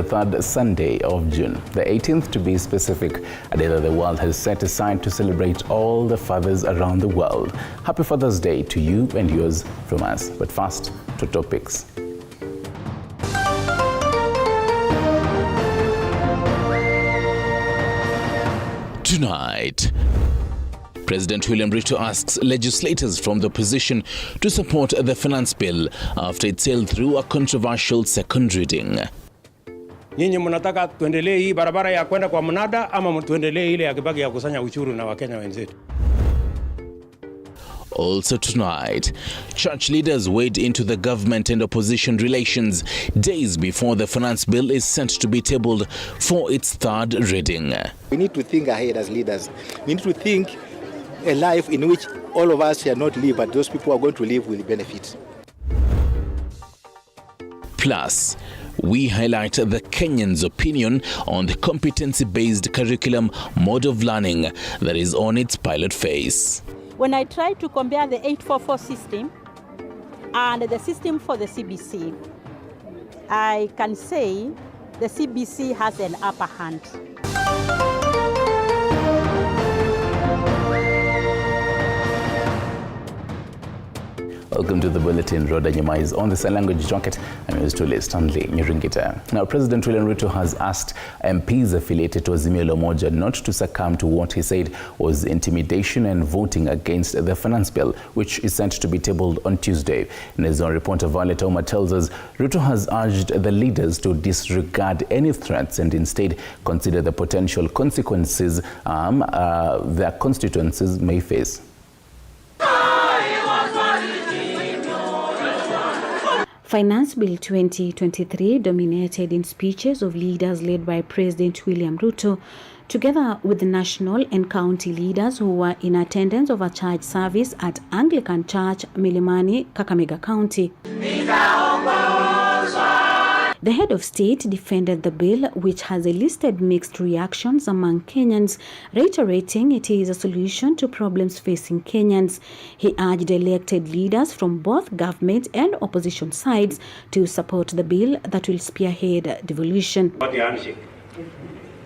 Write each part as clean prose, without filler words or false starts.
the third Sunday of June, the 18th to be specific, a day that the world has set aside to celebrate all the fathers around the world. Happy Father's Day to you and yours from us. But first, to topics. Tonight, President William Ruto asks legislators from the opposition to support the finance bill after it sailed through a controversial second reading. Nyinyi mnataka tuendelee hii barabara ya kwenda kwa mnada ama tuendelee ile ya kibaki ya kusanya ushuru na Wakenya wenzetu? Also tonight, church leaders wade into the government and opposition relations days before the finance bill is set to be tabled for its third reading. We need to think ahead as leaders. We need to think a life in which all of us shall not live, but those people who are going to live will benefit. Plus, we highlight the Kenyans' opinion on the competency-based curriculum mode of learning that is on its pilot phase. When I try to compare the 844 system and the system for the CBC, I can say the CBC has an upper hand. Welcome to the Bulletin. Rhoda Nyama is on the sign language docket. I'm yours truly, Stanley Nyuringita. Now, President William Ruto has asked MPs affiliated to Azimio la Umoja not to succumb to what he said was intimidation and voting against the finance bill, which is sent to be tabled on Tuesday. In his own report, Violet Ouma tells us Ruto has urged the leaders to disregard any threats and instead consider the potential consequences their constituencies may face. Finance Bill 2023 dominated in speeches of leaders led by President William Ruto, together with the national and county leaders who were in attendance of a church service at Anglican Church, Milimani, Kakamega County. The head of state defended the bill, which has elicited mixed reactions among Kenyans, reiterating it is a solution to problems facing Kenyans. He urged elected leaders from both government and opposition sides to support the bill that will spearhead devolution.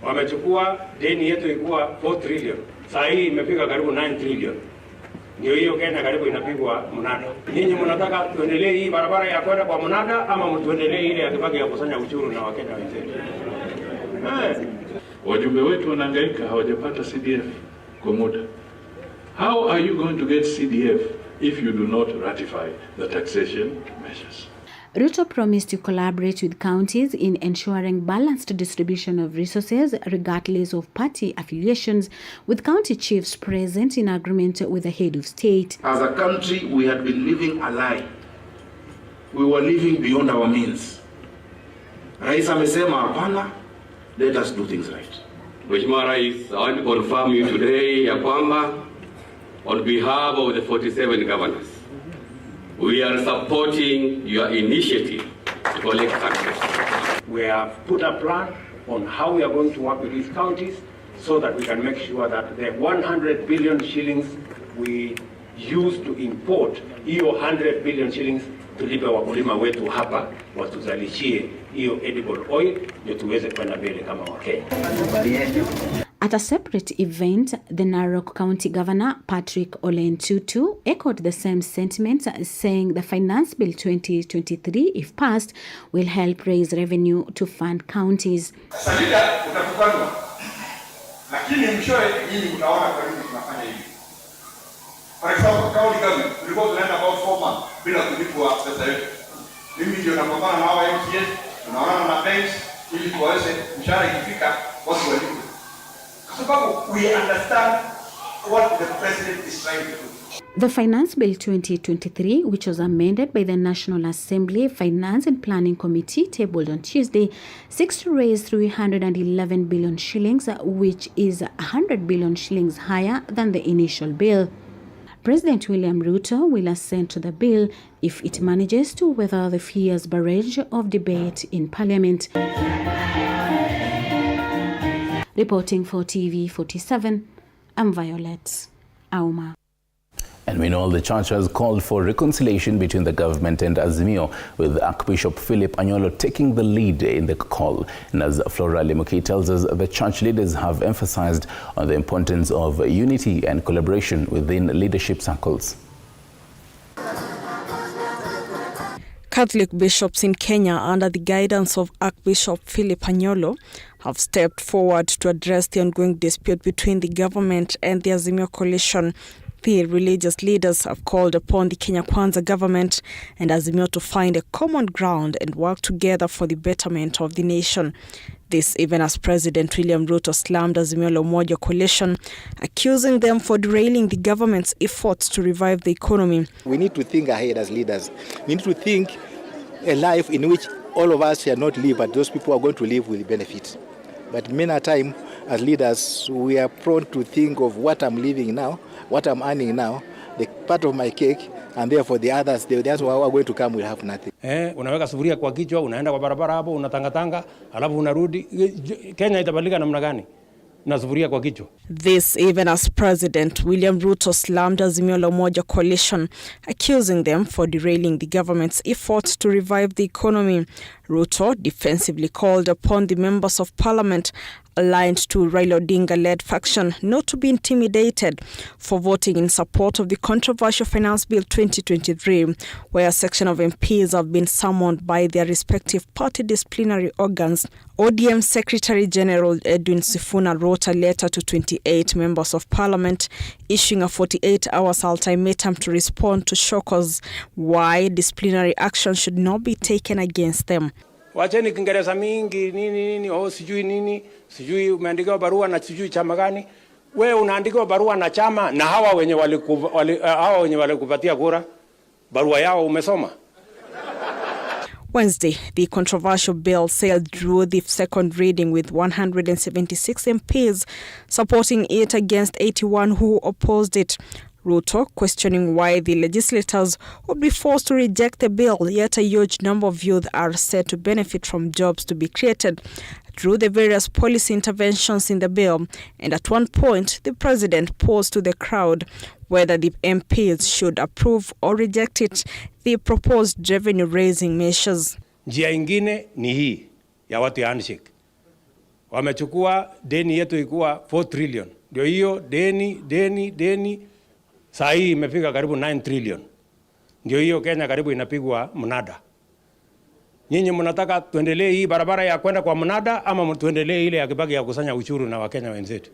Wamechukua deni yetu ilikuwa 4 trillion. Sasa hii imefika karibu 9 trillion. Ndio hiyo Kenya karibu inapigwa mnada. Nyinyi mnataka tuendelee hii barabara ya kwenda kwa mnada ama tuendelee ile ya kibaki ya kusanya ushuru na Wakenya wenzetu? Wajumbe wetu wanahangaika, hawajapata CDF kwa muda. How are you going to get CDF if you do not ratify the taxation measures? Ruto promised to collaborate with counties in ensuring balanced distribution of resources regardless of party affiliations, with county chiefs present in agreement with the head of state. As a country, we had been living a lie. We were living beyond our means. Rais amesema hapana, let us do things right. Mheshimiwa Rais, I want to confirm you today ya kwamba on behalf of the 47 governors, we are supporting your initiative to collect taxes. We have put a plan on how we are going to work with these counties so that we can make sure that the 100 billion shillings we use to import, hiyo 100 billion shillings tulipe wakulima wetu hapa watuzalishie hiyo edible oil ndio tuweze kwenda mbele kama Wakenya. At a separate event, the Narok County Governor Patrick Ole Ntutu echoed the same sentiments, saying the Finance Bill 2023, if passed, will help raise revenue to fund counties. For example, county government, we go to about 4 months bila kulipwa pesa yetu. Mimi ndio napambana na hawa MTS, tunaona na banks ili tuweze mshahara ikifika watu walipwe. Kwa sababu we understand what the president is trying to do. The Finance Bill 2023, which was amended by the National Assembly Finance and Planning Committee, tabled on Tuesday, seeks to raise 311 billion shillings, which is 100 billion shillings higher than the initial bill. President William Ruto will assent to the bill if it manages to weather the fierce barrage of debate in Parliament. Reporting for TV47, I'm Violet Ouma. And we know the church has called for reconciliation between the government and Azimio, with Archbishop Philip Anyolo taking the lead in the call. And as Flora Lemuki tells us, the church leaders have emphasized on the importance of unity and collaboration within leadership circles. Catholic bishops in Kenya, under the guidance of Archbishop Philip Anyolo, have stepped forward to address the ongoing dispute between the government and the Azimio coalition. The religious leaders have called upon the Kenya Kwanza government and Azimio to find a common ground and work together for the betterment of the nation. This even as President William Ruto slammed Azimio la Umoja coalition, accusing them for derailing the government's efforts to revive the economy. We need to think ahead as leaders. We need to think a life in which all of us shall not live, but those people who are going to live will benefit. But many a time, as leaders, we are prone to think of what I'm living now, what I'm earning now, the part of my cake, and therefore the others, that's who are going to come, will have nothing. Unaweka sufuria kwa kichwa, unaenda kwa barabara hapo, unatangatanga, alafu unarudi. Kenya itabadilika namna gani? Na sufuria kwa kichwa. This even as President William Ruto slammed Azimio la Umoja coalition, accusing them for derailing the government's efforts to revive the economy. Ruto defensively called upon the members of parliament aligned to Raila Odinga-led faction not to be intimidated for voting in support of the controversial Finance Bill 2023, where a section of MPs have been summoned by their respective party disciplinary organs. ODM Secretary General Edwin Sifuna wrote a letter to 28 members of parliament, issuing a 48-hour ultimatum to respond to shockers why disciplinary action should not be taken against them. Wacheni Kiingereza mingi nini sijui nini, sijui umeandikiwa barua na sijui chama gani. Wewe unaandikiwa barua na chama na hawa wenye walikupatia kura, barua yao umesoma? Wednesday, the controversial bill sailed through the second reading with 176 MPs supporting it against 81 who opposed it. Ruto questioning why the legislators would be forced to reject the bill, yet a huge number of youth are said to benefit from jobs to be created through the various policy interventions in the bill. And at one point, the president posed to the crowd whether the MPs should approve or reject it, the proposed revenue-raising measures. Njia ingine ni hii ya watu ya handshake. Wamechukua deni yetu ikuwa 4 trillion. Ndio hiyo deni saa hii imefika karibu 9 trillion. Ndio hiyo Kenya karibu inapigwa mnada. Nyinyi mnataka tuendelee hii barabara ya kwenda kwa mnada ama tuendelee ile ya Kibaki ya kusanya ushuru na Wakenya wenzetu?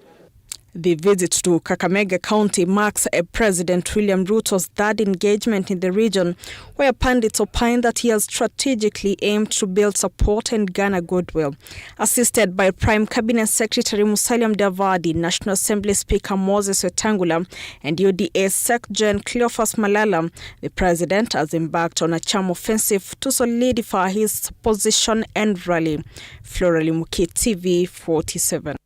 The visit to Kakamega County marks President William Ruto's third engagement in the region, where pundits opine that he has strategically aimed to build support and garner goodwill. Assisted by Prime Cabinet Secretary Musalia Mudavadi, National Assembly Speaker Moses Wetangula, and UDA Sec Gen Cleophas Malala, the president has embarked on a charm offensive to solidify his position and rally. Flora Lemuki, TV47.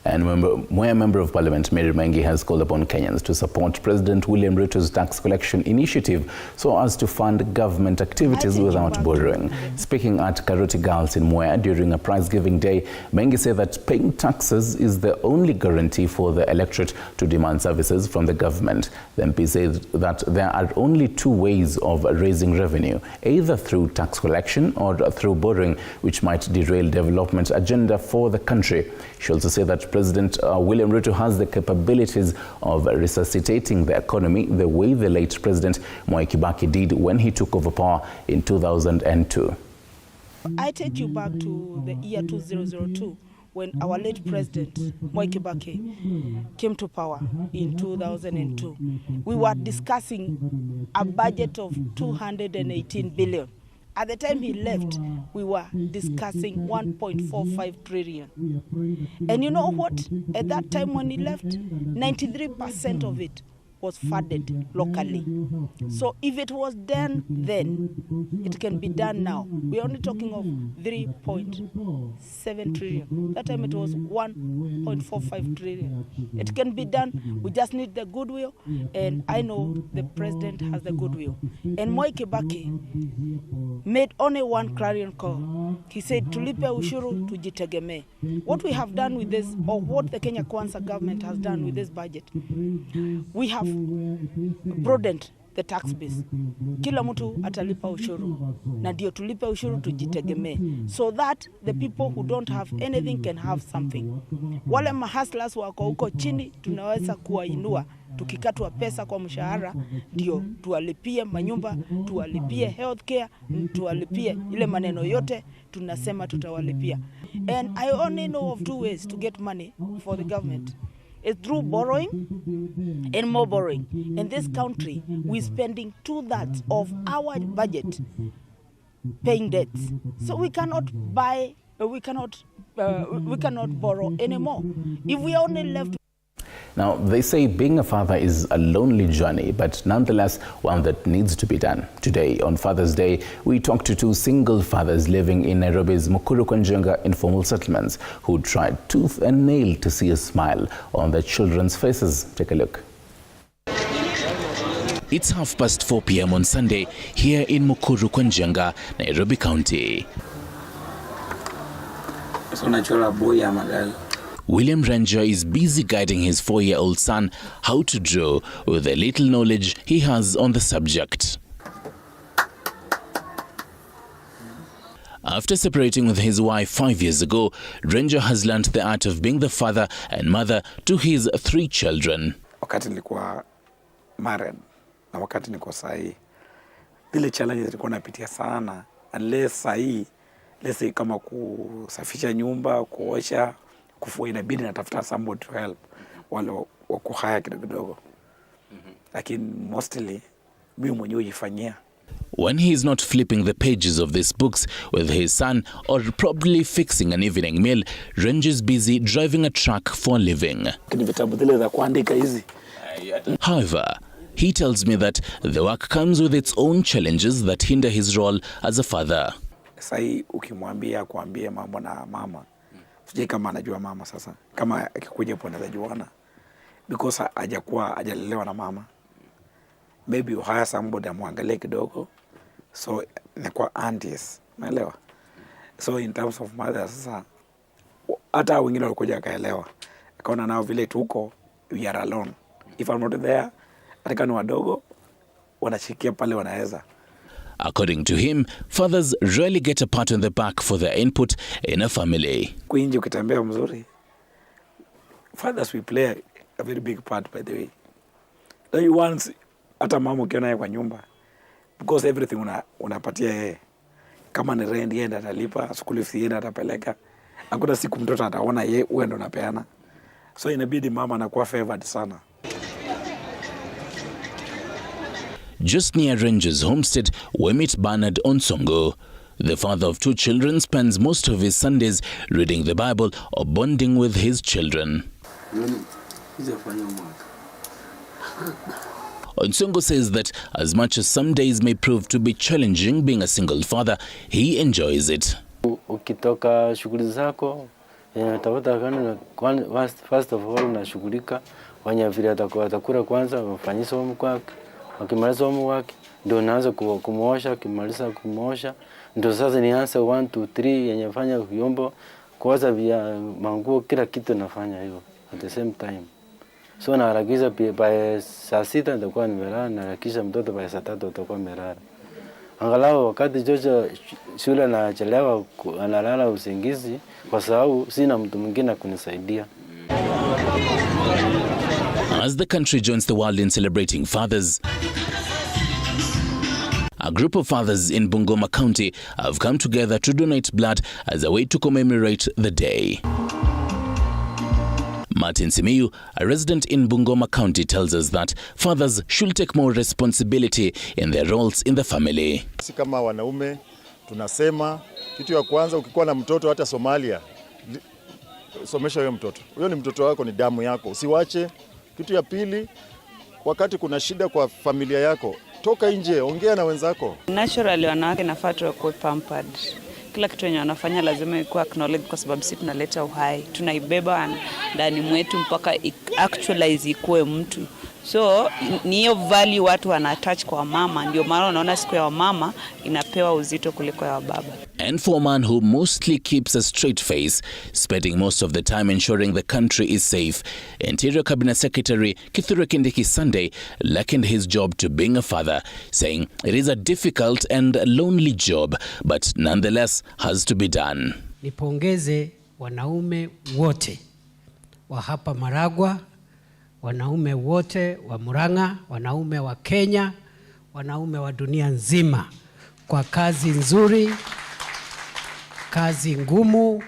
And Member of Parliament Mary Mengi has called upon Kenyans to support President William Ruto's tax collection initiative so as to fund government activities without borrowing. Speaking at Karoti Girls in Mwea during a prize-giving day, Mengi said that paying taxes is the only guarantee for the electorate to demand services from the government. The MP said that there are only two ways of raising revenue, either through tax collection or through borrowing, which might derail development agenda for the country. She also said that President William Ruto has the capabilities of resuscitating the economy the way the late President Mwai Kibaki did when he took over power in 2002. I take you back to the year 2002 when our late President Mwai Kibaki came to power in 2002. We were discussing a budget of 218 billion. At the time he left, we were discussing 1.45 trillion. And you know what? At that time when he left, 93% of it was funded locally. So if it was done then, it can be done now. We're only talking of 3.7 trillion. That time it was 1.45 trillion. It can be done. We just need the goodwill, and I know the president has the goodwill. And Mwai Kibaki made only one clarion call. He said, tulipe ushuru tujitegemee. What we have done with this, or what the Kenya Kwanza government has done with this budget, we have have broadened the tax base. Kila mtu atalipa ushuru na ndio tulipe ushuru tujitegemee, so that the people who don't have anything can have something. Wale mahustlers wako huko chini tunaweza kuwainua tukikatwa pesa kwa mshahara, ndio tuwalipie manyumba, tuwalipie healthcare, tuwalipie ile maneno yote tunasema tutawalipia. And I only know of 2 ways to get money for the government. It's through borrowing and more borrowing. In this country, we're spending 2/3 of our budget paying debts. So we cannot buy, we cannot borrow anymore. If we only left. Now, they say being a father is a lonely journey, but nonetheless one that needs to be done. Today, on Father's Day, we talked to 2 single fathers living in Nairobi's Mukuru kwa Njenga informal settlements who tried tooth and nail to see a smile on their children's faces. Take a look. It's 4:30 p.m. on Sunday here in Mukuru kwa Njenga, Nairobi County. William Ranger is busy guiding his 4-year-old son how to draw with the little knowledge he has on the subject. After separating with his wife 5 years ago, Ranger has learnt the art of being the father and mother to his 3 children. Wakati nilikuwa married na wakati niko sahi, zile challenge zilikuwa napitia sana, unless sahi, let's say kama kusafisha nyumba, kuosha, kufua, inabidi natafuta somebody to help, wale wakuhaya kidogo. Lakini mostly mimi mwenyewe hujifanyia. When he is not flipping the pages of these books with his son or probably fixing an evening meal, Ranger is busy driving a truck for a living. However, he tells me that the work comes with its own challenges that hinder his role as a father. Sai ukimwambia kuambia mambo na mama, sije kama anajua mama sasa. Kama akikuja hapo anaweza juana because hajalelewa na mama. Maybe you hire somebody amwangalie kidogo. So ni kwa aunties, unaelewa? So in terms of mother sasa, hata wengine walikuja akaelewa. Akaona nao vile tuko, we are alone. If I'm not there, hata ni wadogo wanachikia pale wanaweza. According to him, fathers rarely get a pat on the back for their input in a family. Kuinje ukitembea mzuri, fathers we play a very big part, by the way. Like once hata mama ukiona yeye kwa nyumba, because everything unapatia yeye. Kama ni rent yeye ndiye atalipa, school fees yeye ndiye atapeleka. Hakuna siku mtoto ataona yeye wewe ndo unapeana. So inabidi mama anakuwa favored sana. Just near Ranger's homestead, we meet Bernard Onsongo. The father of 2 children spends most of his Sundays reading the Bible or bonding with his children. Onsongo says that as much as some days may prove to be challenging being a single father, he enjoys it. Ukitoka shughuli zako, first of all unashughulika, wanya vile atakula kwanza, wafanyisha homework wake. Wakimaliza homework ndio naanza kumuosha, kimaliza kumuosha ndio sasa nianze 1 2 3 yenye fanya vyombo, kuosha vya manguo, kila kitu nafanya hivyo at the same time. So naharakisha by saa 6 nitakuwa nimelala, naharakisha mtoto by saa 3 atakuwa amelala. Angalau wakati Jojo shule anachelewa analala usingizi kwa sababu sina mtu mwingine kunisaidia. As the country joins the world in celebrating fathers, a group of fathers in Bungoma County have come together to donate blood as a way to commemorate the day. Martin Simiyu, a resident in Bungoma County, tells us that fathers should take more responsibility in their roles in the family. Sisi kama wanaume tunasema kitu ya kwanza, ukikuwa na mtoto hata Somalia, somesha huyo mtoto. Huyo ni mtoto wako, ni damu yako, usiwache. Kitu ya pili, wakati kuna shida kwa familia yako, toka nje, ongea na wenzako. Naturally wanawake nafaa kuwa pampered. Kila kitu yenye wanafanya lazima ikuwe acknowledged kwa sababu sisi tunaleta uhai. Tunaibeba ndani mwetu mpaka actualize ikuwe mtu. So ni hiyo value watu wana attach kwa mama, ndio maana unaona siku ya mama inapewa uzito kuliko ya baba. And for a man who mostly keeps a straight face, spending most of the time ensuring the country is safe, Interior Cabinet Secretary Kithure Kindiki Sunday likened his job to being a father, saying it is a difficult and lonely job, but nonetheless has to be done. Nipongeze wanaume wote wa hapa Maragwa, wanaume wote wa Murang'a, wanaume wa Kenya, wanaume wa dunia nzima kwa kazi nzuri, kazi ngumu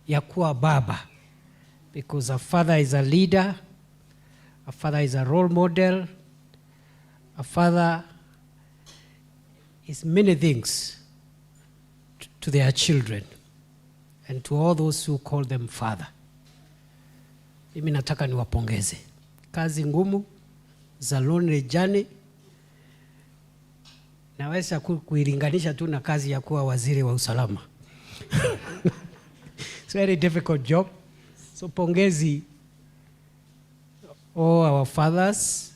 ya kuwa baba. Because a father is a leader, a father is a role model, a father is many things to their children and to all those who call them father. Mimi nataka niwapongeze. Kazi ngumu za lonely journey. Naweza kuilinganisha tu na kazi ya kuwa waziri wa usalama. It's a very difficult job. So pongezi all our fathers.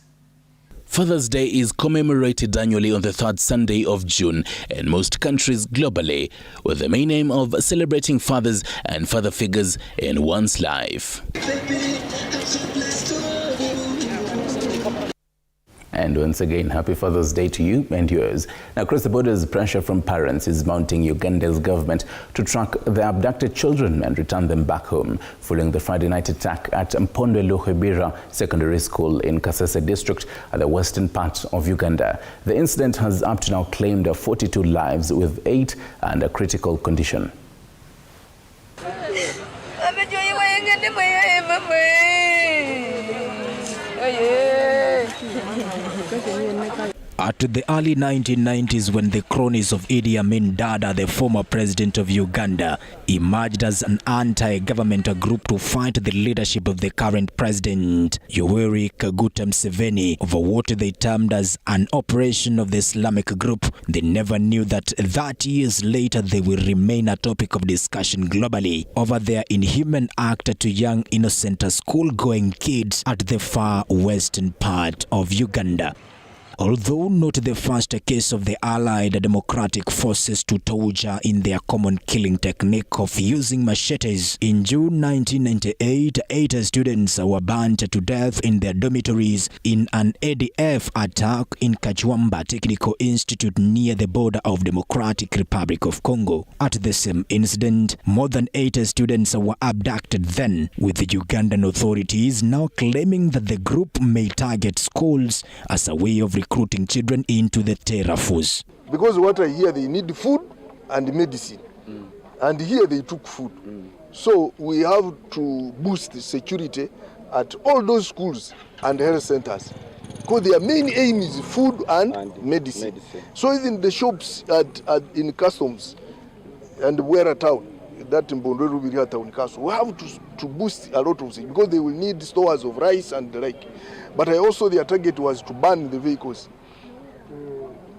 Father's Day is commemorated annually on the third Sunday of June in most countries globally, with the main aim of celebrating fathers and father figures in one's life. And once again, happy Father's Day to you and yours. Now, across the borders, pressure from parents is mounting Uganda's government to track the abducted children and return them back home, following the Friday night attack at Mpondwe Luhebira Secondary School in Kasese district at the western part of Uganda. The incident has up to now claimed 42 lives, with 8 under critical condition. At the early 1990s, when the cronies of Idi Amin Dada, the former president of Uganda, emerged as an anti-government group to fight the leadership of the current president, Yoweri Kaguta Museveni, over what they termed as an operation of the Islamic group, they never knew that 30 years later they will remain a topic of discussion globally over their inhuman act to young innocent school-going kids at the far western part of Uganda. Although not the first case of the Allied Democratic Forces to torture in their common killing technique of using machetes, in June 1998, 8 students were burnt to death in their dormitories in an ADF attack in Kachwamba Technical Institute near the border of Democratic Republic of Congo. At the same incident, more than 8 students were abducted then, with the Ugandan authorities now claiming that the group may target schools as a way of recruiting children into the terror force. Because what I hear, they need food and medicine. And here they took food. So we have to boost the security at all those schools and health centers. Because their main aim is food and medicine. So even the shops in customs and Wera town, that in Bondoro town castle, we have to boost a lot of things because they will need stores of rice and the like. But also their target was to ban the vehicles.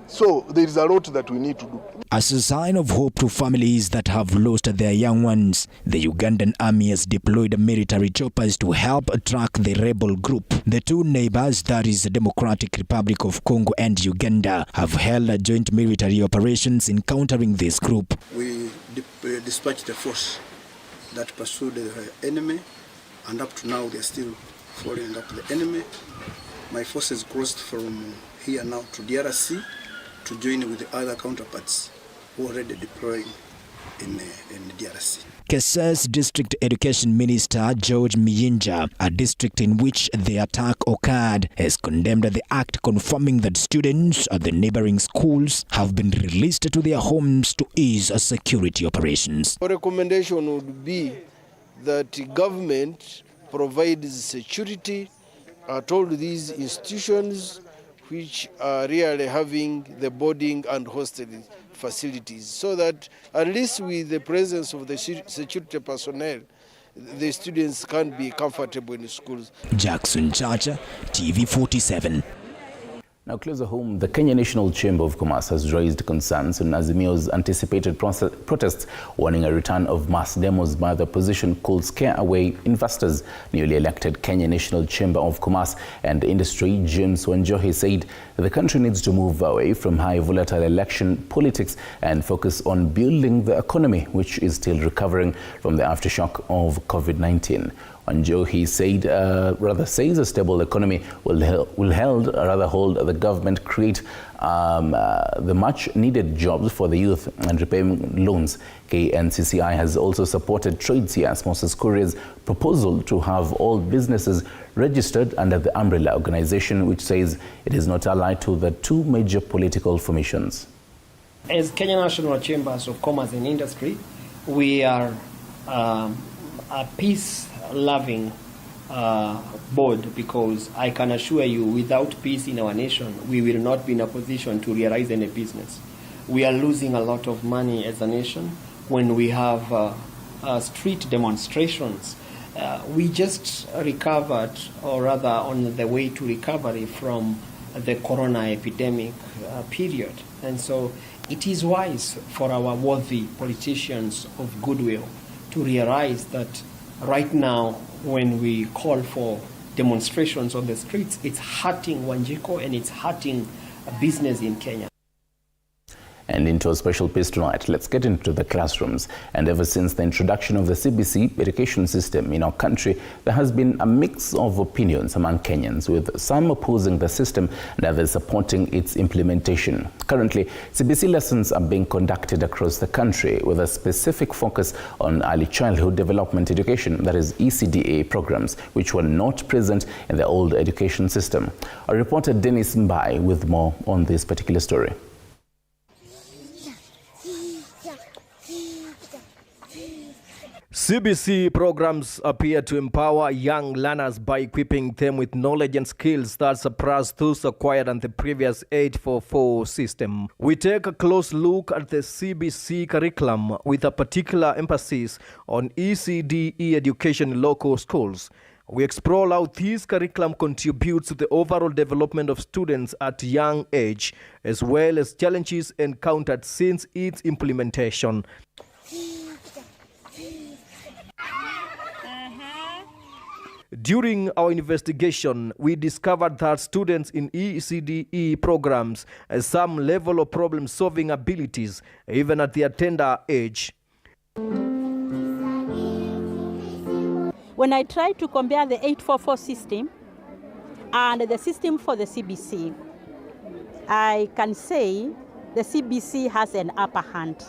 So there is a lot that we need to do. As a sign of hope to families that have lost their young ones, the Ugandan army has deployed military choppers to help track the rebel group. The two neighbors, that is the Democratic Republic of Congo and Uganda, have held joint military operations in countering this group. We dispatched a force that pursued the enemy, and up to now they are still following up the enemy. My forces crossed from here now to DRC to join with the other counterparts who are already deploying in DRC. Kasese District Education Minister George Miyinja, a district in which the attack occurred, has condemned the act, confirming that students at the neighboring schools have been released to their homes to ease security operations. Our recommendation would be that government provides security at all these institutions which are really having the boarding and hostel facilities, so that at least with the presence of the security personnel, the students can be comfortable in schools. Jackson Chacha, TV47. Now, closer home, the Kenya National Chamber of Commerce has raised concerns on Azimio's anticipated protests, warning a return of mass demos by the opposition could scare away investors. Newly elected Kenya National Chamber of Commerce and Industry, James Wanjohi, said the country needs to move away from high volatile election politics and focus on building the economy, which is still recovering from the aftershock of COVID-19. Wanjohi says a stable economy will hold the government create the much-needed jobs for the youth and repaying loans. KNCCI has also supported TradeSIA's Moses Kuria's proposal to have all businesses registered under the umbrella organization, which says it is not allied to the two major political formations. As Kenya National Chambers of Commerce and Industry, we are a peace-loving board, because I can assure you, without peace in our nation, we will not be in a position to realize any business. We are losing a lot of money as a nation when we have street demonstrations. We just recovered, or rather on the way to recovery from the corona epidemic period. And so it is wise for our worthy politicians of goodwill to realize that right now, when we call for demonstrations on the streets, it's hurting Wanjiko and it's hurting business in Kenya. And into a special piece tonight, let's get into the classrooms. And ever since the introduction of the CBC education system in our country, there has been a mix of opinions among Kenyans, with some opposing the system and others supporting its implementation. Currently, CBC lessons are being conducted across the country with a specific focus on early childhood development education, that is ECDA programs, which were not present in the old education system. Our reporter Dennis Mbai with more on this particular story. CBC programs appear to empower young learners by equipping them with knowledge and skills that surpass those acquired on the previous 844 system. We take a close look at the CBC curriculum with a particular emphasis on ECDE education in local schools. We explore how this curriculum contributes to the overall development of students at a young age, as well as challenges encountered since its implementation. During our investigation, we discovered that students in ECDE programs have some level of problem-solving abilities, even at their tender age. When I try to compare the 844 system and the system for the CBC, I can say the CBC has an upper hand,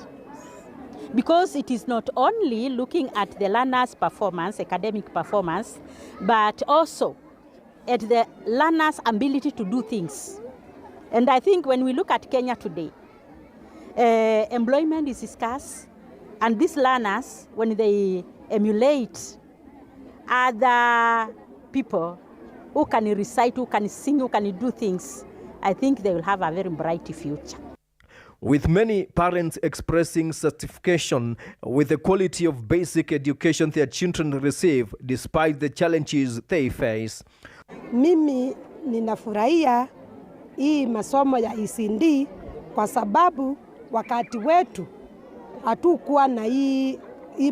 because it is not only looking at the learner's performance, academic performance, but also at the learner's ability to do things. And I think when we look at Kenya today, employment is scarce, and these learners, when they emulate other people who can recite, who can sing, who can do things, I think they will have a very bright future. With many parents expressing satisfaction with the quality of basic education their children receive despite the challenges they face. Mimi ninafurahia hii masomo ya ECD kwa sababu wakati wetu hatukuwa na hii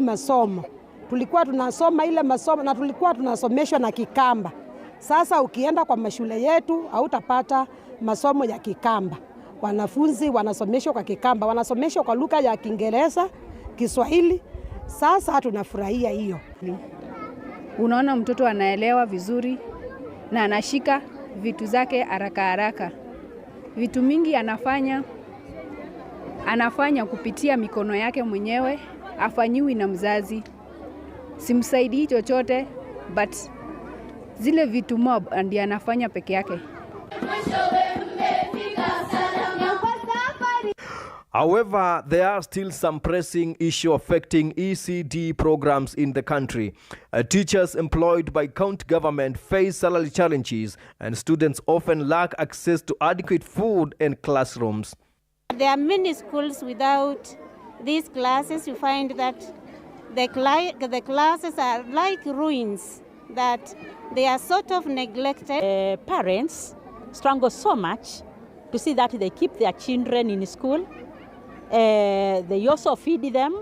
masomo. Tulikuwa tunasoma ile masomo na tulikuwa tunasomeshwa na Kikamba. Sasa ukienda kwa mashule yetu hautapata masomo ya Kikamba. Wanafunzi wanasomeshwa kwa Kikamba, wanasomeshwa kwa lugha ya Kiingereza, Kiswahili. Sasa tunafurahia hiyo. Unaona mtoto anaelewa vizuri na anashika vitu zake haraka haraka. Vitu mingi anafanya kupitia mikono yake mwenyewe, afanyiwi na mzazi. Simsaidii chochote, but zile vitu mob ndiye anafanya peke yake. However, there are still some pressing issues affecting ECD programs in the country. Teachers employed by county government face salary challenges, and students often lack access to adequate food and classrooms. There are many schools without these classes. You find that the classes are like ruins, that they are sort of neglected. Parents struggle so much to see that they keep their children in school. They also feed them.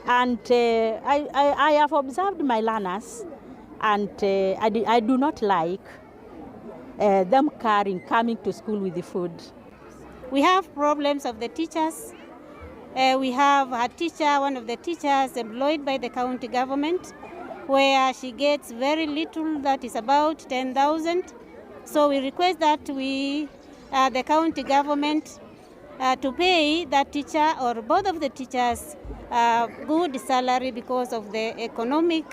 And I have observed my learners, and I do not like them coming to school with the food. We have problems of the teachers. We have a teacher, one of the teachers employed by the county government, where she gets very little, that is about 10,000. So we request that the county government to pay that teacher or both of the teachers good salary because of the economic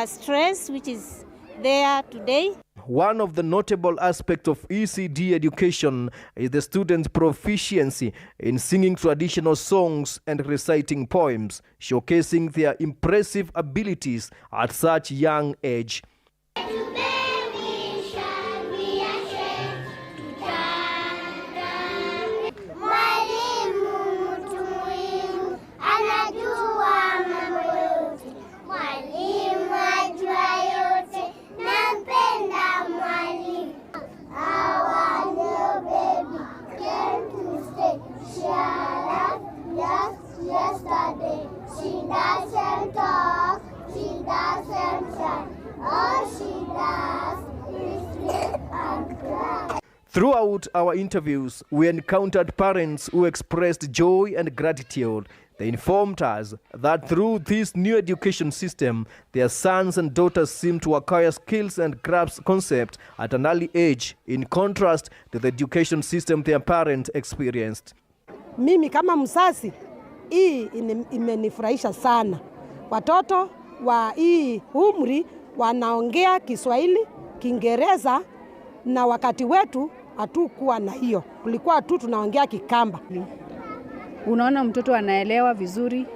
stress which is there today. One of the notable aspects of ECD education is the students' proficiency in singing traditional songs and reciting poems, showcasing their impressive abilities at such young age. Yesterday, she doesn't talk, she doesn't shine. All she does is sleep and cry. Throughout our interviews, we encountered parents who expressed joy and gratitude. They informed us that through this new education system, their sons and daughters seem to acquire skills and grasp concepts at an early age, in contrast to the education system their parents experienced. Mimi kama mzazi, hii imenifurahisha sana. Watoto wa hii umri wanaongea Kiswahili, Kiingereza, na wakati wetu hatukuwa na hiyo. Kulikuwa tu tunaongea Kikamba. Unaona mtoto anaelewa vizuri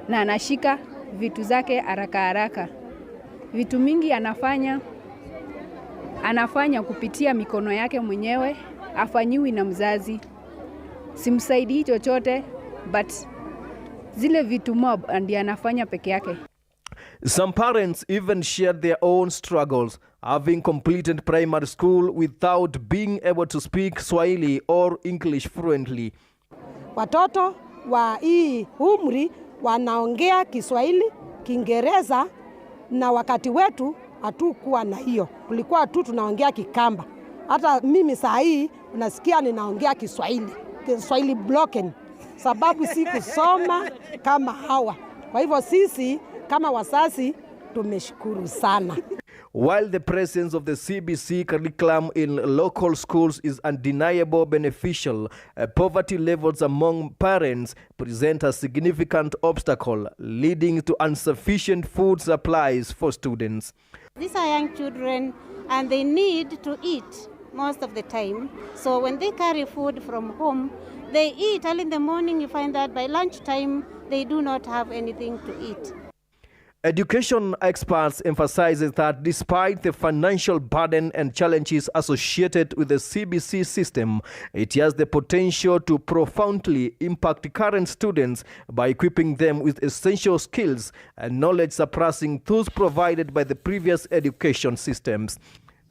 na anashika vitu zake haraka haraka. Vitu mingi anafanya kupitia mikono yake mwenyewe, afanyiwi na mzazi. Simsaidii chochote, but zile vitu mob ndiye anafanya peke yake. Some parents even shared their own struggles, having completed primary school without being able to speak Swahili or English fluently. Watoto wa hii umri wanaongea Kiswahili, Kiingereza, na wakati wetu hatukuwa na hiyo. Kulikuwa tu tunaongea Kikamba. Hata mimi saa hii unasikia ninaongea Kiswahili broken, sababu si kusoma kama hawa. Kwa hivyo sisi kama wazazi tumeshukuru sana. While the presence of the CBC curriculum in local schools is undeniable beneficial, poverty levels among parents present a significant obstacle, leading to insufficient food supplies for students. These are young children and they need to eat most of the time. So when they carry food from home, they eat early in the morning. You find that by lunchtime, they do not have anything to eat. Education experts emphasize that despite the financial burden and challenges associated with the CBC system, it has the potential to profoundly impact current students by equipping them with essential skills and knowledge surpassing those provided by the previous education systems.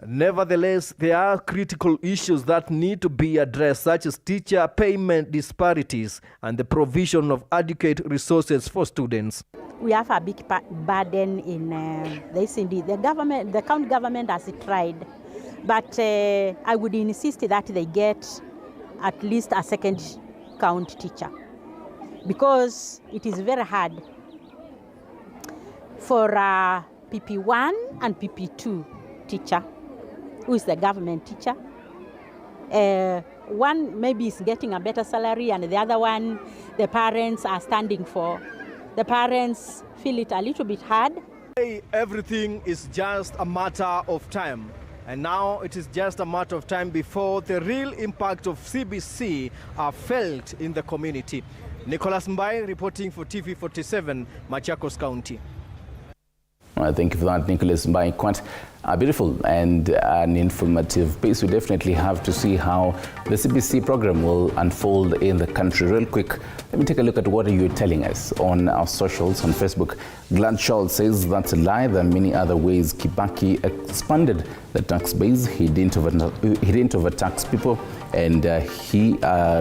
Nevertheless, there are critical issues that need to be addressed, such as teacher payment disparities and the provision of adequate resources for students. We have a big burden in the ECD. The county government has tried, but I would insist that they get at least a second count teacher, because it is very hard for a PP1 and PP2 teacher, who is the government teacher. One maybe is getting a better salary, and the other one, the parents are standing for. The parents feel it a little bit hard. Everything is just a matter of time. And now it is just a matter of time before the real impact of CBC are felt in the community. Nicholas Mbai reporting for TV47, Machakos County. Thank you for that, Nicholas Mbai. a beautiful and an informative piece. We definitely have to see how the CBC program will unfold in the country. Real quick, let me take a look at what you're telling us on our socials. On Facebook, Glad Schultz says that's a lie. There are many other ways Kibaki expanded the tax base. He didn't overtax people, and he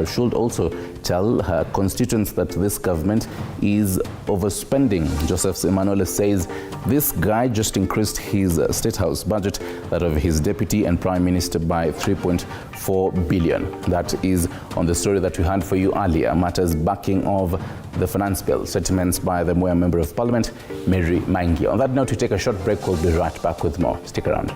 should also tell her constituents that this government is overspending. Joseph Emmanuel says this guy just increased his state house budget, that of his deputy and prime minister, by 3.4 billion. That is on the story that we had for you earlier, matters backing of the finance bill. Statements by the Moya Member of Parliament, Mary Maingi. On that note, we take a short break. We'll be right back with more. Stick around.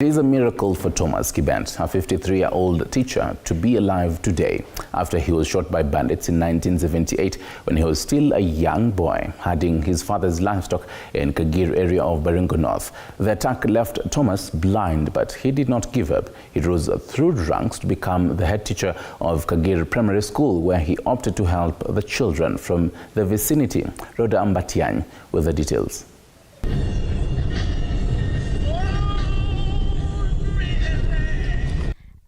It is a miracle for Thomas Kibent, a 53-year-old teacher, to be alive today after he was shot by bandits in 1978 when he was still a young boy herding his father's livestock in Kagir area of Baringo North. The attack left Thomas blind, but he did not give up. He rose through ranks to become the head teacher of Kagir Primary School, where he opted to help the children from the vicinity. Rhoda Ambatiany with the details.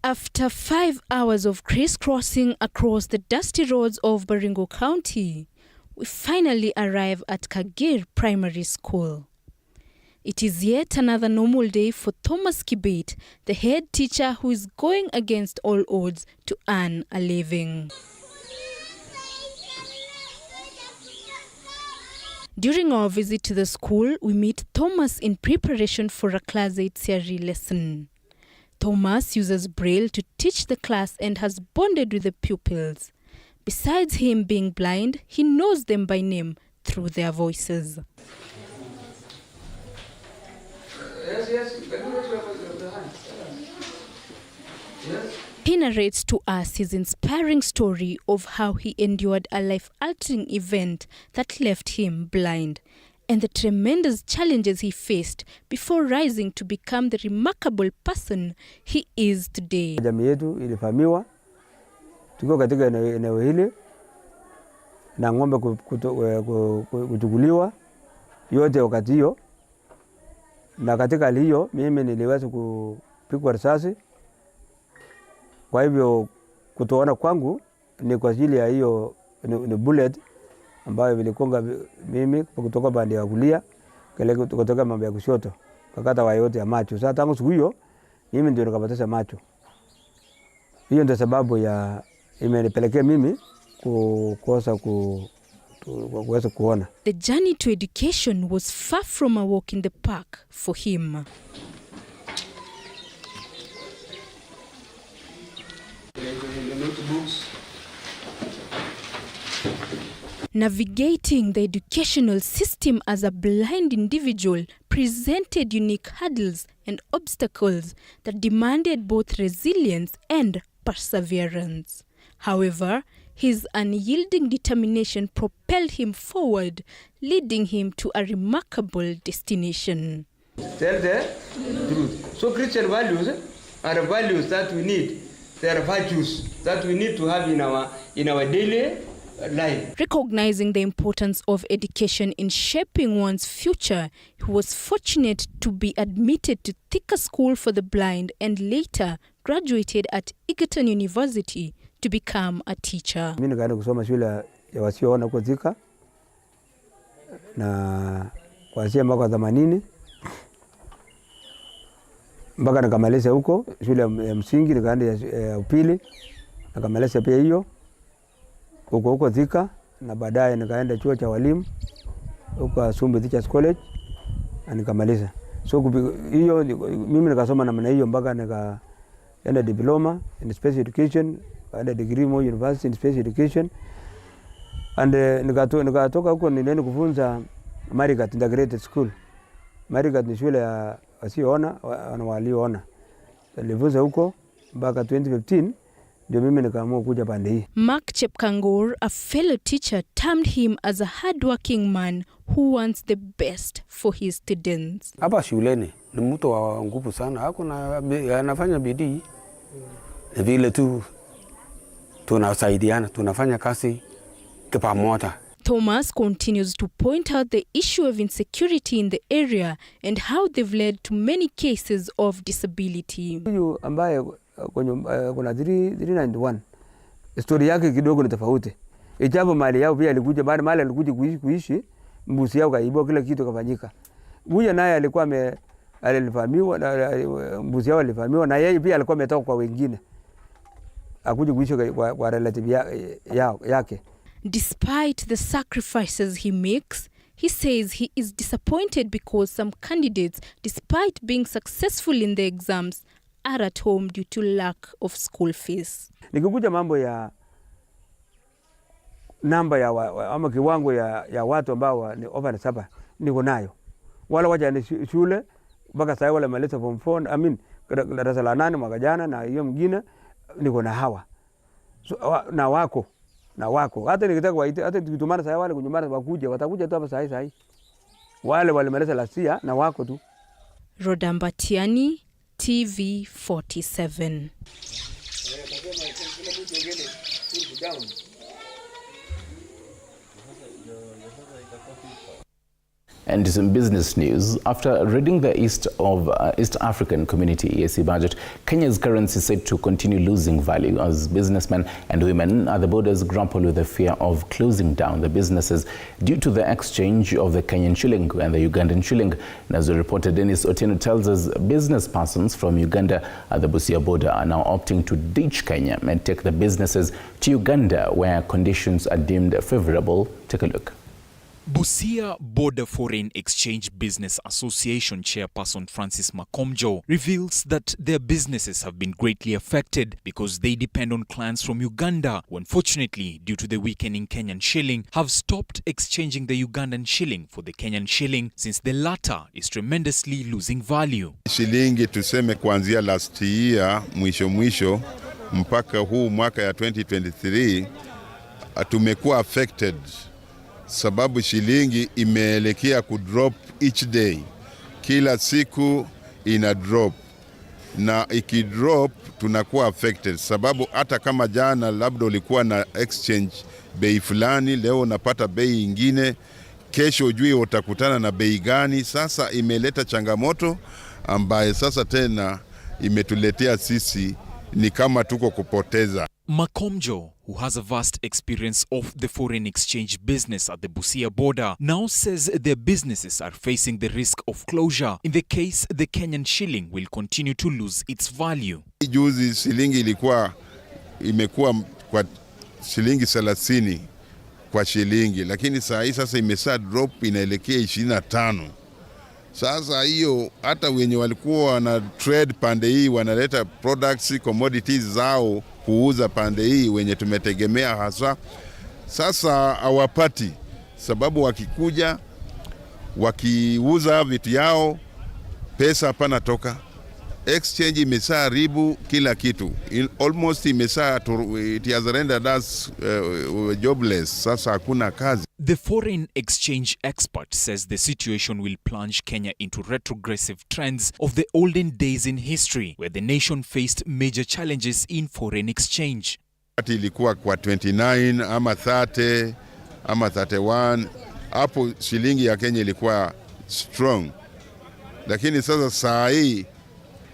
After 5 hours of crisscrossing across the dusty roads of Baringo County, we finally arrive at Kagir Primary School. It is yet another normal day for Thomas Kibet, the head teacher who is going against all odds to earn a living. During our visit to the school, we meet Thomas in preparation for a Class 8 theory lesson. Thomas uses Braille to teach the class and has bonded with the pupils. Besides him being blind, he knows them by name through their voices. He narrates to us his inspiring story of how he endured a life-altering event that left him blind, and the tremendous challenges he faced before rising to become the remarkable person he is today. Jamii yetu ilifahamiwa, tuko katika eneo hili na ng'ombe kuchukuliwa yote wakati hiyo, na katika hali hiyo mimi niliweza kupigwa risasi. Kwa hivyo kutoona kwangu ni kwa ajili ya hiyo ni bullet ambayo vilikonga mimi kutoka pande ya kulia kutoka mambo ya kushoto kakata wa yote ya macho. Sasa tangu siku hiyo mimi ndio nikapoteza macho. Hiyo ndio sababu ya imenipelekea mimi kukosa kuweza kuona. The journey to education was far from a walk in the park for him. Navigating the educational system as a blind individual presented unique hurdles and obstacles that demanded both resilience and perseverance. However, his unyielding determination propelled him forward, leading him to a remarkable destination. Tell the truth. So Christian values are values that we need. They are virtues that we need to have in our daily life. Recognizing the importance of education in shaping one's future, he was fortunate to be admitted to Thika School for the Blind and later graduated at Egerton University to become a teacher. Mimi nikaenda kusoma shule ya wasioona huko Thika na kuanzia mwaka wa 80 mpaka nikamaliza huko shule ya msingi, nikaenda ya upili nikamaliza pia hiyo huko Thika, na baadaye nikaenda chuo cha walimu huko Sumbi Teachers College na nikamaliza. So hiyo mimi nikasoma namna hiyo mpaka nikaenda diploma in special education, baada degree Moi University in special education, and nikatoka huko nilienda kufunza Marigat Integrated School. Marigat ni shule ya wasioona na walioona. Nilifunza huko mpaka 2015 ndio mimi nikaamua kuja pande hii. Mark Chepkangor, a fellow teacher, termed him as a hardworking man who wants the best for his students. Hapa shuleni ni mtu wa nguvu sana, anafanya bidii. Vile tu tunasaidiana, tunafanya kazi kwa pamoja. Thomas continues to point out the issue of insecurity in the area and how they've led to many cases of disability. Huyu ambaye kuna 391 story yake kidogo ni tofauti. Ijapo mali yao pia alikuja mali alikuja kuishi, mbuzi yao kaibwa, kila kitu kafanyika. Huyu naye alikuwa alifahamiwa, mbuzi yao alifahamiwa, na yeye pia alikuwa ametoka kwa wengine. Akuja kuishi kwa relative yake. Despite the sacrifices he makes, he says he is disappointed because some candidates, despite being successful in the exams, are at home due to lack of school fees. Nikikuja mambo ya namba ya ama kiwango ya watu ambao ni over 7 niko nayo. Wala waja ni shule mpaka sasa wale maleta form 4, darasa la 8 mwaka jana, na hiyo mwingine niko na hawa. So, na wako hata nikitaka waite, hata tukitumana sasa wale kunyumbani watakuja tu hapa sasa. Wale walimaliza lasia na wako tu. Rodambatiani, TV47. And some business news. After reading the East African Community EAC budget, Kenya's currency is said to continue losing value as businessmen and women at the borders grapple with the fear of closing down the businesses due to the exchange of the Kenyan shilling and the Ugandan shilling. And as the reporter Dennis Otieno tells us, business persons from Uganda at the Busia border are now opting to ditch Kenya and take the businesses to Uganda where conditions are deemed favorable. Take a look. Busia Border Foreign Exchange Business Association chairperson Francis Makomjo reveals that their businesses have been greatly affected because they depend on clients from Uganda who, unfortunately, due to the weakening Kenyan shilling, have stopped exchanging the Ugandan shilling for the Kenyan shilling since the latter is tremendously losing value. Shilingi tuseme kuanzia last year mwisho mpaka huu mwaka ya 2023 tumekuwa affected. Sababu shilingi imeelekea kudrop each day. Kila siku ina drop. Na ikidrop tunakuwa affected. Sababu hata kama jana labda ulikuwa na exchange bei fulani, leo unapata bei ingine, kesho ujui utakutana na bei gani. Sasa imeleta changamoto ambaye sasa tena imetuletea sisi ni kama tuko kupoteza. Makomjo, who has a vast experience of the foreign exchange business at the Busia border, now says their businesses are facing the risk of closure in the case the Kenyan shilling will continue to lose its value. Juzi shilingi imekuwa kwa shilingi 30 kwa shilingi, lakini sasa imesa drop inaelekea 25. Sasa hiyo hata wenye walikuwa wana trade pande hii wanaleta products commodities zao kuuza pande hii wenye tumetegemea hasa sasa hawapati, sababu wakikuja wakiuza vitu yao pesa hapana toka. Exchange imesaharibu kila kitu. Almost it has rendered us jobless. Sasa hakuna kazi. The foreign exchange expert says the situation will plunge Kenya into retrogressive trends of the olden days in history, where the nation faced major challenges in foreign exchange. Ilikuwa kwa 29 ama 30 ama 31, hapo shilingi ya Kenya ilikuwa strong. Lakini sasa saa hii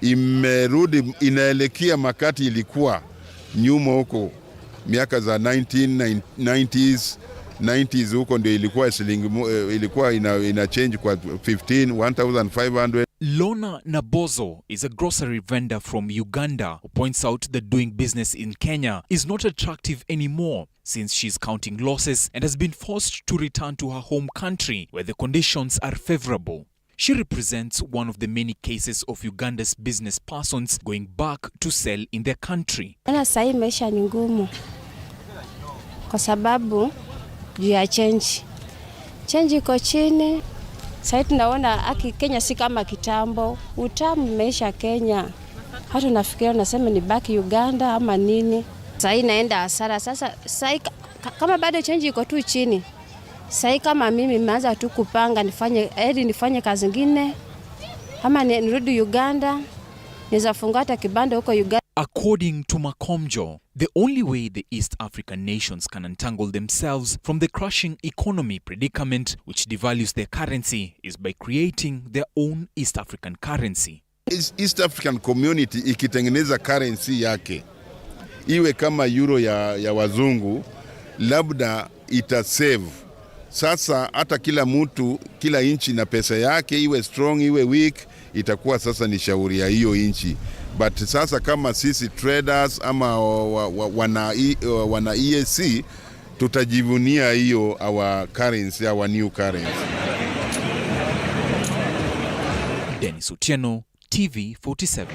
imerudi inaelekea makati ilikuwa nyuma huko miaka za 1990s huko ndio ilikuwa shilingi ilikuwa ina change kwa 15,500. Lona Nabozo is a grocery vendor from Uganda who points out that doing business in Kenya is not attractive anymore since she's counting losses and has been forced to return to her home country where the conditions are favorable. She represents one of the many cases of Uganda's business persons going back to sell in their country. Sasa hii maisha ni ngumu kwa sababu juu ya change iko chini. Sasa tunaona Kenya si kama kitambo. Utamu maisha Kenya. Hata nafikiria nasema ni baki Uganda ama nini. Sasa inaenda hasara. Sasa kama bado change iko tu chini. Sasa kama mimi nimeanza tu kupanga nifanye kazi nyingine ama nirudi Uganda niweza funga hata kibanda huko Uganda. According to Makomjo, the only way the East African nations can untangle themselves from the crushing economy predicament which devalues their currency is by creating their own East African currency. East African community ikitengeneza currency yake iwe kama euro ya wazungu, labda itasave. Sasa hata kila mtu, kila inchi na pesa yake, iwe strong iwe weak, itakuwa sasa ni shauri ya hiyo inchi. But sasa kama sisi traders ama wana EAC tutajivunia hiyo our currency, our new currency. Dennis Otieno, TV47.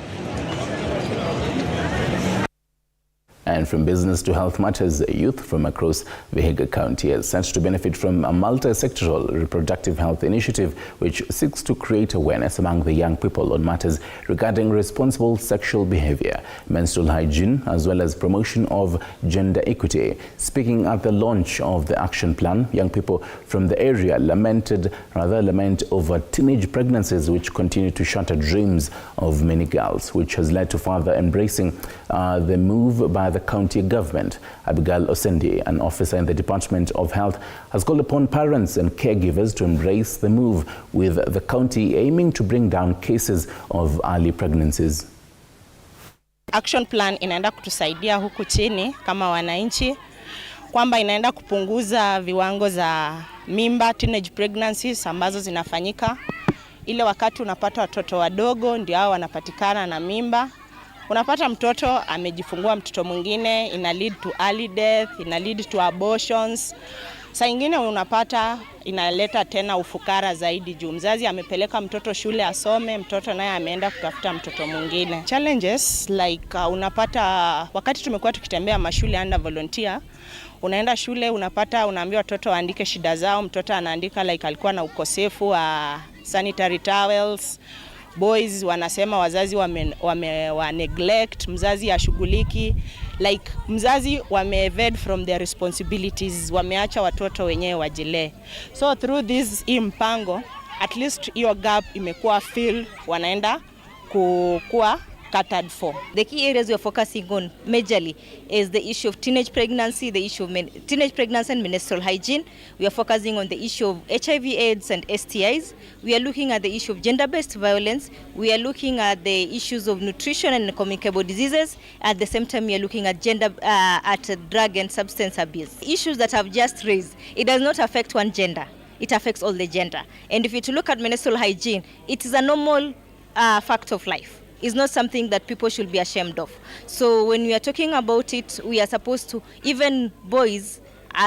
And from business to health matters, youth from across Vihiga County are set to benefit from a multi-sectoral reproductive health initiative which seeks to create awareness among the young people on matters regarding responsible sexual behavior, menstrual hygiene, as well as promotion of gender equity. Speaking at the launch of the action plan, young people from the area lament over teenage pregnancies which continue to shatter dreams of many girls, which has led to further embracing the move by the county government. Abigail Osendi, an officer in the Department of Health, has called upon parents and caregivers to embrace the move, with the county aiming to bring down cases of early pregnancies. Action plan inaenda kutusaidia huku chini kama wananchi, kwamba inaenda kupunguza viwango za mimba, teenage pregnancies ambazo zinafanyika. Ile wakati unapata watoto wadogo ndio hao wanapatikana na mimba. Unapata mtoto amejifungua mtoto mwingine, ina lead to early death, ina lead to abortions. Saa ingine unapata inaleta tena ufukara zaidi juu mzazi amepeleka mtoto shule asome, mtoto naye ameenda kutafuta mtoto mwingine. Challenges like unapata wakati tumekuwa tukitembea mashule under volunteer, unaenda shule unapata unaambia watoto waandike shida zao, mtoto anaandika like alikuwa na ukosefu wa sanitary towels. Boys wanasema wazazi wa neglect, mzazi ashughuliki, like mzazi evade from their responsibilities, wameacha watoto wenyewe wajile. So through this mpango, at least hiyo gap imekuwa fill, wanaenda kukua catered for. The key areas we are focusing on majorly is the issue of teenage pregnancy, the issue of teenage pregnancy and menstrual hygiene. We are focusing on the issue of HIV, AIDS and STIs. We are looking at the issue of gender-based violence. We are looking at the issues of nutrition and communicable diseases. At the same time, we are looking at drug and substance abuse. Issues that I've just raised, it does not affect one gender. It affects all the gender. And if you look at menstrual hygiene, it is a normal fact of life. It's not something that people should be ashamed of. So when we are talking about it, we are supposed to, even boys,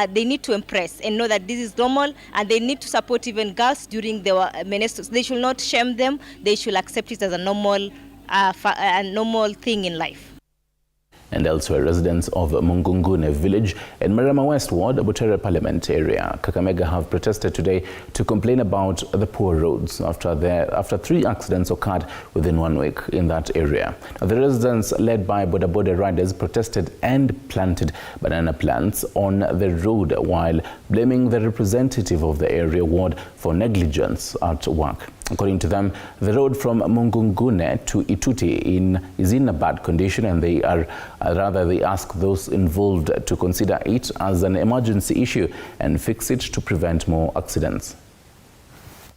they need to impress and know that this is normal, and they need to support even girls during their menstruation. They should not shame them. They should accept it as a normal thing in life. And elsewhere, residents of Mungungune village in Marama West Ward, Butere Parliament area, Kakamega, have protested today to complain about the poor roads after 3 accidents occurred within 1 week in that area. Now, the residents, led by boda riders, protested and planted banana plants on the road while blaming the representative of the area ward for negligence at work. According to them, the road from Mungungune to Ituti is in a bad condition, and they ask those involved to consider it as an emergency issue and fix it to prevent more accidents.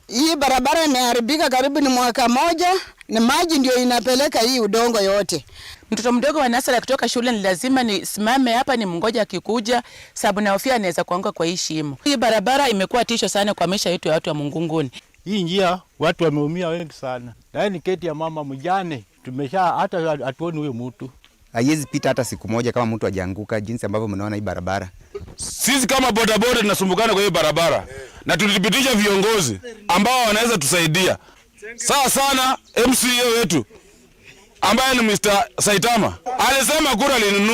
Hii barabara imeharibika karibu ni mwaka moja, na maji ndio inapeleka hii udongo yote. Mtoto mdogo wa nasara kutoka shule ni lazima nisimame hapa ni mngoja akikuja, sababu nahofia anaweza kuanguka kwa hii shimo. Hii barabara imekuwa tisho sana kwa maisha yetu ya watu wa Mungunguni. Hii njia watu wameumia wengi sana. Yaani keti ya mama mjane tumesha hata hatuoni huyo mtu. Haiwezi pita hata siku moja kama mtu hajaanguka, jinsi ambavyo mnaona hii barabara. Sisi kama bodaboda tunasumbukana kwa hii barabara. Na tulithibitisha viongozi ambao wanaweza tusaidia. Sawa sana MCA wetu ambaye ni Mr. Saitama alisema kura linunua